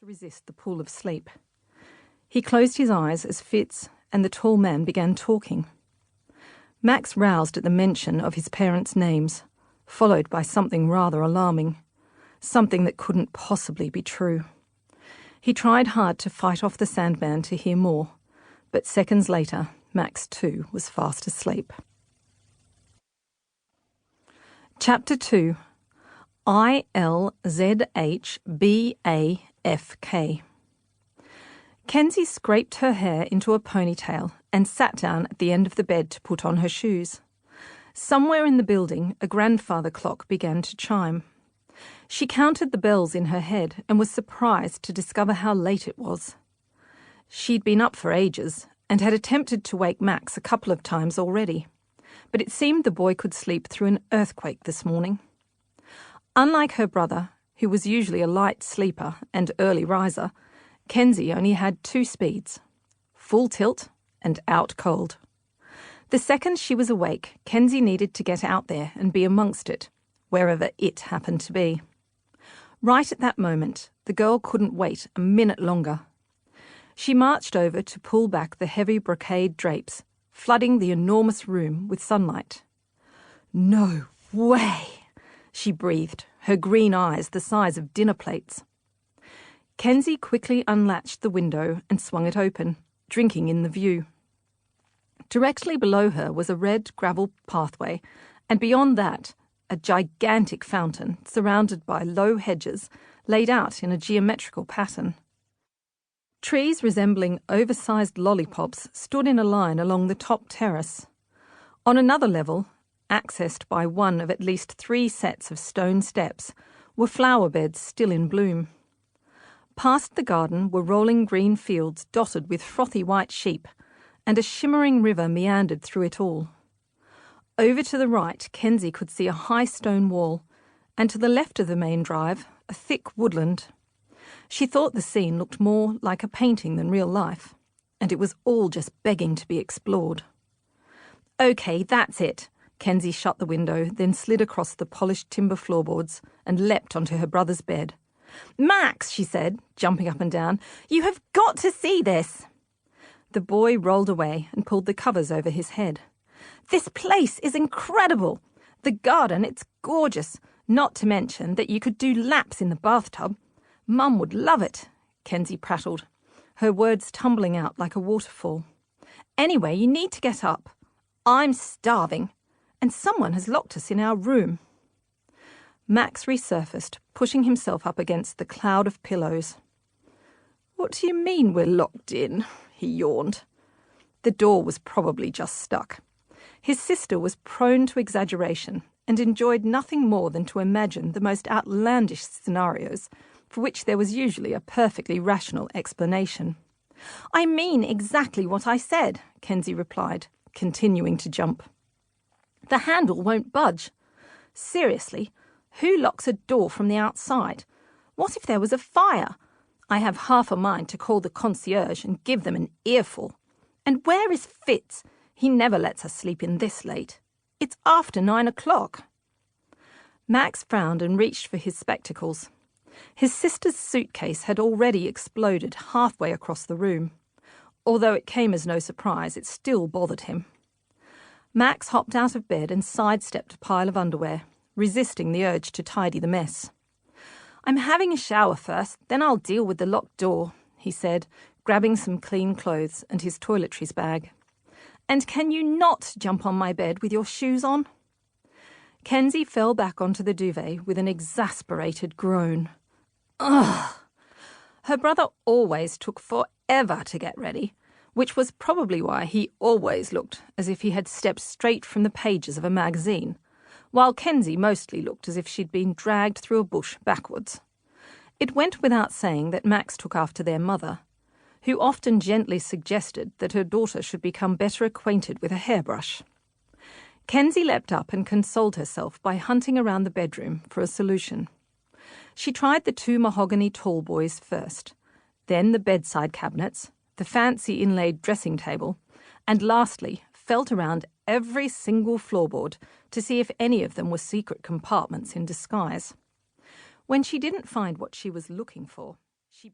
to resist the pull of sleep. He closed his eyes as Fitz and the tall man began talking. Max roused at the mention of his parents' names, followed by something rather alarming, something that couldn't possibly be true. He tried hard to fight off the Sandman to hear more, but seconds later, Max too was fast asleep. Chapter 2. ILZHBAFK. Kensy scraped her hair into a ponytail and sat down at the end of the bed to put on her shoes. Somewhere in the building, a grandfather clock began to chime. She counted the bells in her head and was surprised to discover how late it was. She'd been up for ages and had attempted to wake Max a couple of times already, but it seemed the boy could sleep through an earthquake this morning. Unlike her brother, who was usually a light sleeper and early riser, Kensy only had two speeds: full tilt and out cold. The second she was awake, Kensy needed to get out there and be amongst it, wherever it happened to be. Right at that moment, the girl couldn't wait a minute longer. She marched over to pull back the heavy brocade drapes, flooding the enormous room with sunlight. "No way!" she breathed, her green eyes the size of dinner plates. Kensy quickly unlatched the window and swung it open, drinking in the view. Directly below her was a red gravel pathway, and beyond that, a gigantic fountain surrounded by low hedges laid out in a geometrical pattern. Trees resembling oversized lollipops stood in a line along the top terrace. On another level, accessed by one of at least 3 sets of stone steps, were flower beds still in bloom. Past the garden were rolling green fields dotted with frothy white sheep, and a shimmering river meandered through it all. Over to the right, Kensy could see a high stone wall, and to the left of the main drive, a thick woodland. She thought the scene looked more like a painting than real life, and it was all just begging to be explored. "Okay, that's it." Kensy shut the window, then slid across the polished timber floorboards and leapt onto her brother's bed. "Max," she said, jumping up and down, "you have got to see this." The boy rolled away and pulled the covers over his head. "This place is incredible. The garden, it's gorgeous, not to mention that you could do laps in the bathtub. Mum would love it," Kensy prattled, her words tumbling out like a waterfall. "Anyway, you need to get up. I'm starving, and someone has locked us in our room." Max resurfaced, pushing himself up against the cloud of pillows. "What do you mean we're locked in?" he yawned. The door was probably just stuck. His sister was prone to exaggeration and enjoyed nothing more than to imagine the most outlandish scenarios, for which there was usually a perfectly rational explanation. "I mean exactly what I said," Kensy replied, continuing to jump. "The handle won't budge. Seriously, who locks a door from the outside? What if there was a fire? I have half a mind to call the concierge and give them an earful. And where is Fitz? He never lets us sleep in this late. It's after 9 o'clock. Max frowned and reached for his spectacles. His sister's suitcase had already exploded halfway across the room. Although it came as no surprise, it still bothered him. Max hopped out of bed and sidestepped a pile of underwear, resisting the urge to tidy the mess. "I'm having a shower first, then I'll deal with the locked door," he said, grabbing some clean clothes and his toiletries bag. "And can you not jump on my bed with your shoes on?" Kensy fell back onto the duvet with an exasperated groan. Ugh! Her brother always took forever to get ready, which was probably why he always looked as if he had stepped straight from the pages of a magazine, while Kensy mostly looked as if she'd been dragged through a bush backwards. It went without saying that Max took after their mother, who often gently suggested that her daughter should become better acquainted with a hairbrush. Kensy leapt up and consoled herself by hunting around the bedroom for a solution. She tried the 2 mahogany tall boys first, then the bedside cabinets, the fancy inlaid dressing table, and lastly felt around every single floorboard to see if any of them were secret compartments in disguise. When she didn't find what she was looking for, she